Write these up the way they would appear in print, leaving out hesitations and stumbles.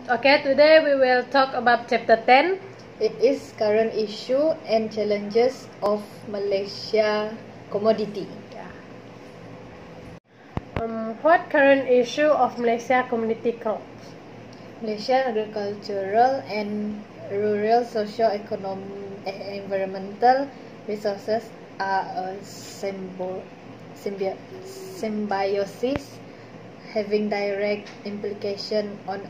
Okay, today we will talk about chapter 10. It is current issue and challenges of Malaysia Commodity. What current issue of Malaysia Community called? Malaysian agricultural and rural socio-environmental resources are a symbiosis having direct implication on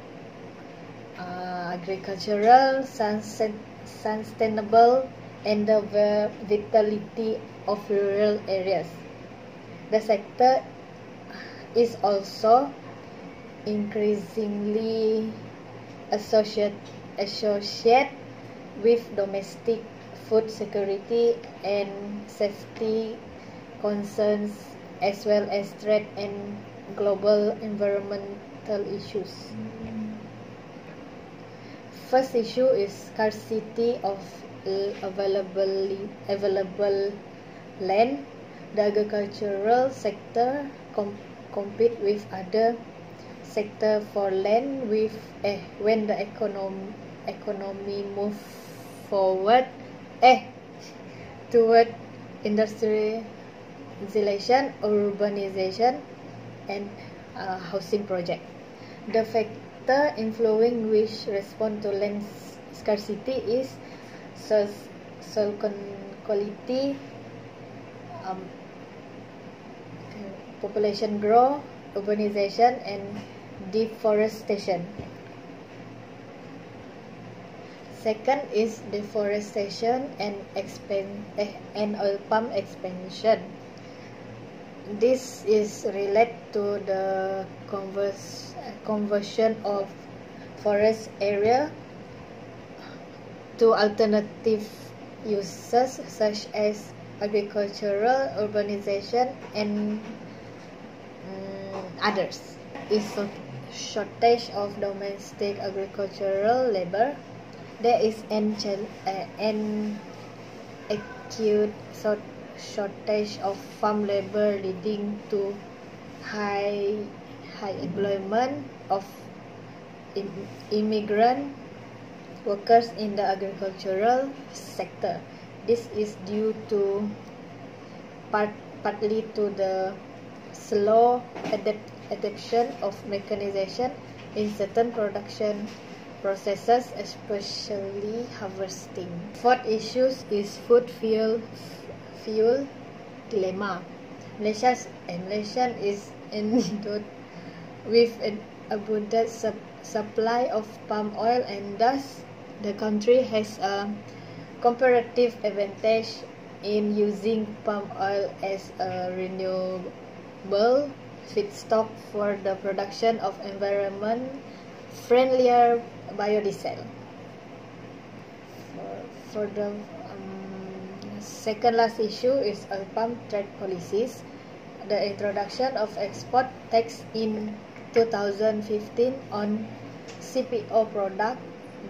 agricultural sustainable and the vitality of rural areas. The sector is also increasingly associated with domestic food security and safety concerns, as well as trade and global environmental issues. First issue is scarcity of available land. The agricultural sector compete with other sector for land when the economy move forward toward industrialization, urbanization, and housing project. The factor influencing which respond to land scarcity is soil quality, population growth, urbanization, and deforestation. Second is deforestation and oil palm expansion. This is related to the conversion of forest area to alternative uses such as agricultural, urbanization, and others. Is a shortage of domestic agricultural labor. There is an acute shortage of farm labor, leading to high employment of immigrant workers in the agricultural sector. This is due to partly to the slow adoption of mechanization in certain production processes, especially harvesting. Fourth issue is food fuel dilemma. Malaysia is endowed with an abundant supply of palm oil, and thus the country has a comparative advantage in using palm oil as a renewable feedstock for the production of environment-friendlier biodiesel. For the second last issue is oil palm trade policies. The introduction of export tax in 2015 on CPO product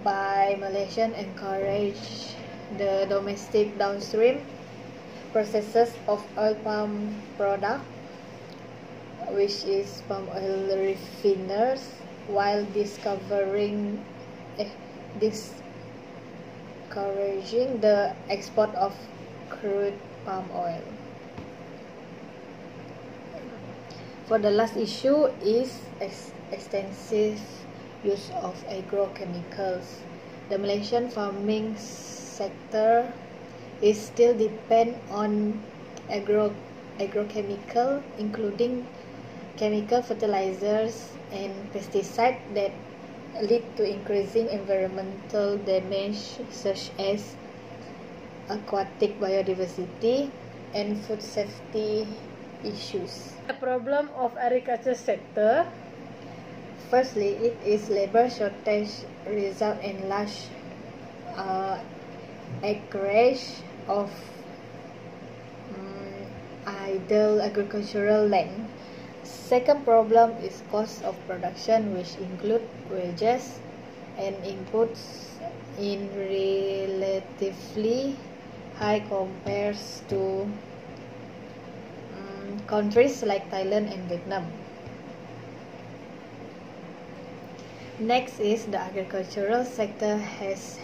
by Malaysian encouraged the domestic downstream processes of oil palm product, which is palm oil refiners, while discouraging the export of crude palm oil. For the last issue is extensive use of agrochemicals. The Malaysian farming sector is still depend on agrochemical, including chemical fertilizers and pesticides that lead to increasing environmental damage such as aquatic biodiversity and food safety issues. The problem of agriculture sector. Firstly, it is labor shortage result in large acreage of idle agricultural land. Second problem is cost of production, which include wages and inputs in relatively high compared to countries like Thailand and Vietnam. Next is the agricultural sector has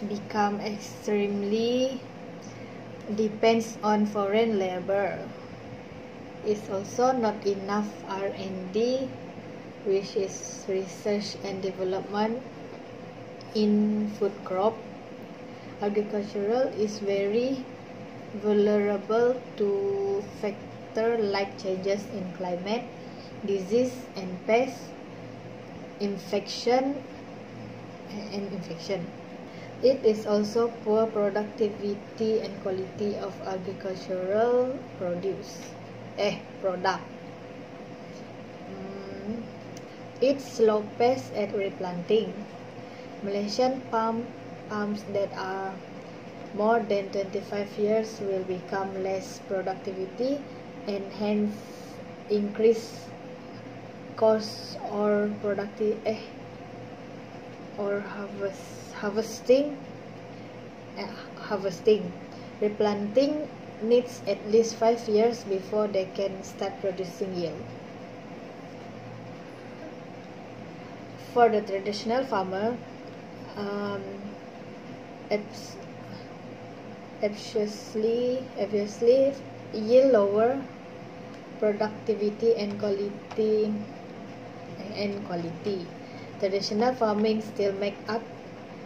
become extremely depends on foreign labor. It's also not enough R&D, which is research and development in food crop. Agricultural is very vulnerable to factors like changes in climate, disease and pest, infection. It is also poor productivity and quality of agricultural product. It's slow pace at replanting. Malaysian palms that are more than 25 years will become less productivity and hence increase cost or harvesting. Replanting needs at least 5 years before they can start producing yield. For the traditional farmer, obviously yield lower, productivity and quality. Traditional farming still make up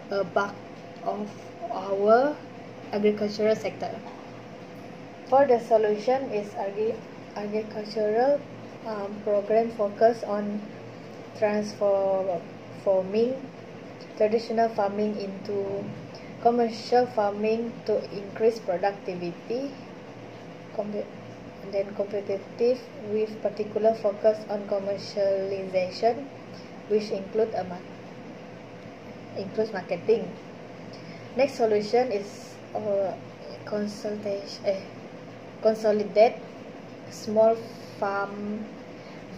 a bulk of our agricultural sector. For the solution is agricultural program focus on transforming traditional farming into commercial farming to increase productivity, and then competitive with particular focus on commercialization, which includes marketing. Next solution is consolidate small farm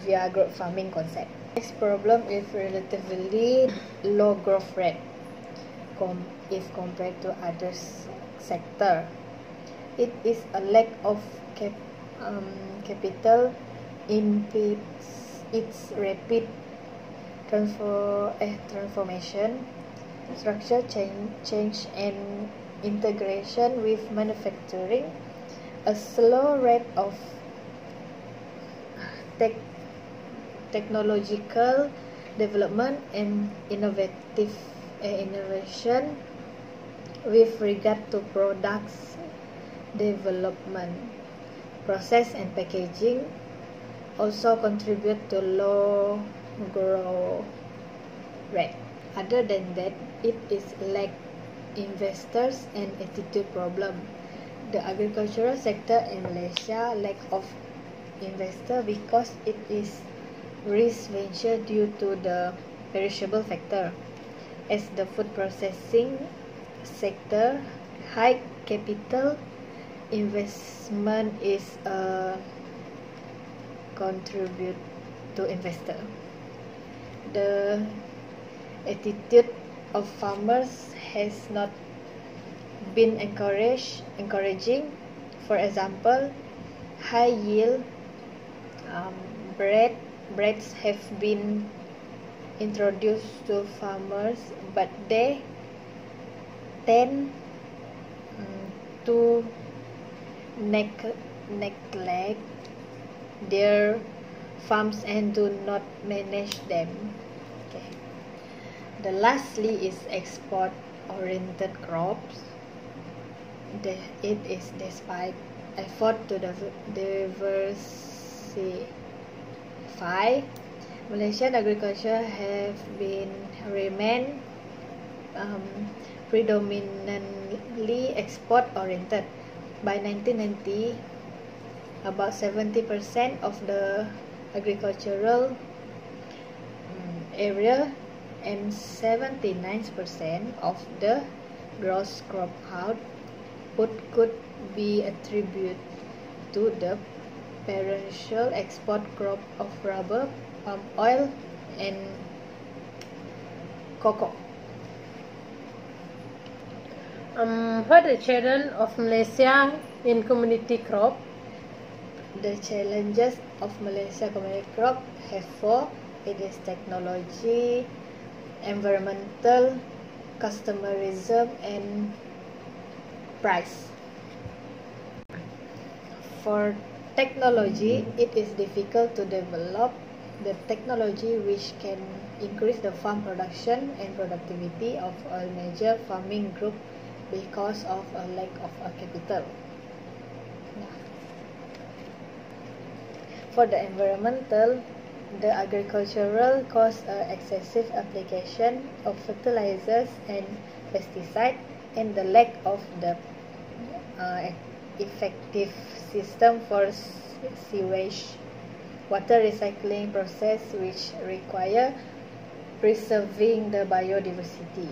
via growth farming concept. Next problem is relatively low growth rate if compared to other sector. It is a lack of capital impedes its rapid transformation, structure change and integration with manufacturing. A slow rate of technological development and innovation with regard to products development, process and packaging also contribute to low growth rate. Other than that, it is lack investors and attitude problem. The agricultural sector in Malaysia lack of investor because it is risk venture due to the perishable factor. As the food processing sector, high capital investment is a contribute to investor. The attitude of farmers has not been encouraging. For example, high yield breeds have been introduced to farmers, but they tend to neglect their farms and do not manage them. Okay. The lastly is export-oriented crops. It is despite effort to diversify, Malaysian agriculture have remained predominantly export-oriented. By 1990, about 70% of the agricultural area and 79% of the gross crop output could be attributed to the perennial export crop of rubber, palm oil, and cocoa. What are the challenges of Malaysia in commodity crop? The challenges of Malaysia commodity crop have four. It is technology, environmental, customerism, and price. For technology, it is difficult to develop the technology which can increase the farm production and productivity of a major farming group because of a lack of a capital. For the environmental, the agricultural cause excessive application of fertilizers and pesticides and the lack of the effective system for sewage water recycling process which require preserving the biodiversity.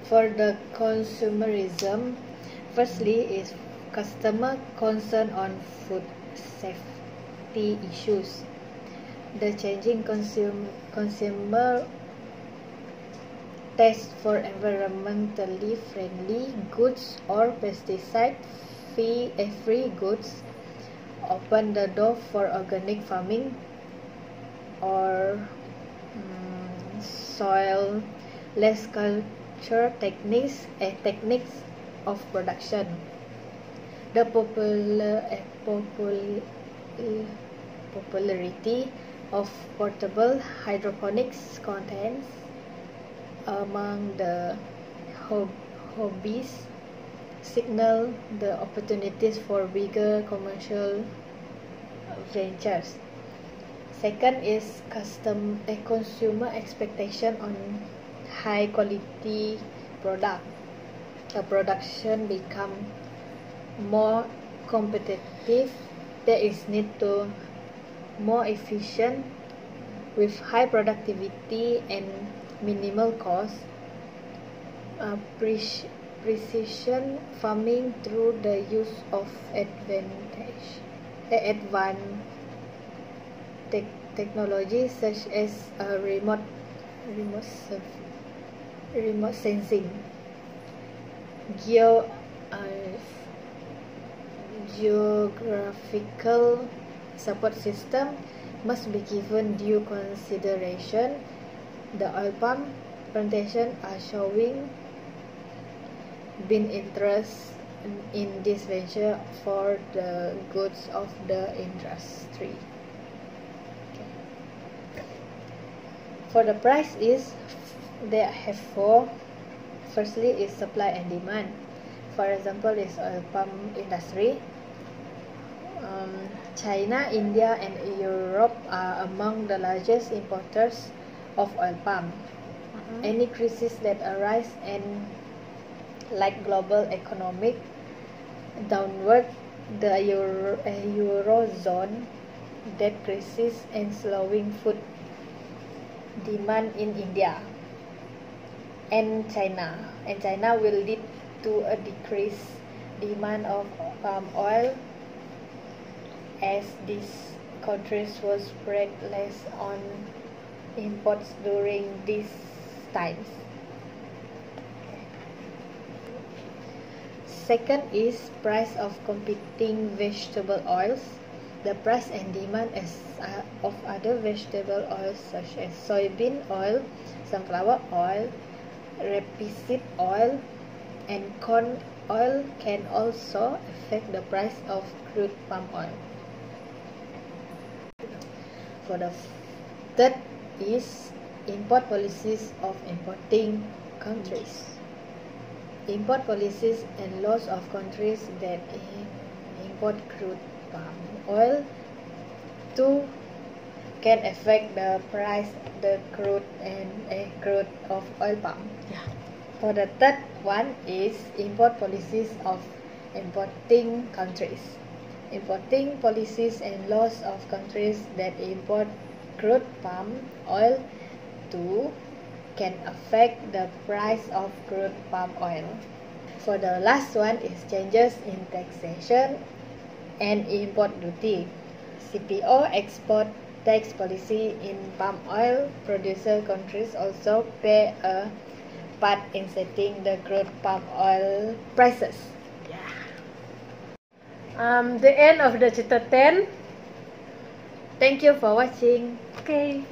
For the consumerism, firstly is customer concern on food safety issues. The changing consumer taste for environmentally friendly goods or pesticide-free goods open the door for organic farming or soil-less culture techniques of production. The popularity of portable hydroponics contents among the hobbies signal the opportunities for bigger commercial ventures. Second is consumer expectation on high quality product. The production become more competitive. There is need to more efficient with high productivity and minimal cost. Precision farming through the use of advanced technology such as remote sensing, geographical support system must be given due consideration. The oil palm plantation are showing been interest in this venture for the goods of the industry. For the price is they have four. Firstly is supply and demand. For example is oil palm industry. China, India and Europe are among the largest importers of oil palm. Any crisis that arise and like global economic downward, the Eurozone debt crisis and slowing food demand in India and China will lead to a decreased demand of palm oil as these countries will spread less on imports during these times. Second is price of competing vegetable oils. The price and demand of other vegetable oils such as soybean oil, sunflower oil, rapeseed oil, and corn oil can also affect the price of crude palm oil. For the third is import policies of importing countries. Import policies and laws of countries that import crude palm oil too can affect the price of the crude of oil palm. For the third one is import policies of importing countries. Importing policies and laws of countries that import crude palm oil too can affect the price of crude palm oil. For the last one is changes in taxation and import duty. CPO export tax policy in palm oil producer countries also play a part in setting the crude palm oil prices. The end of the chapter 10. Thank you for watching. Okay.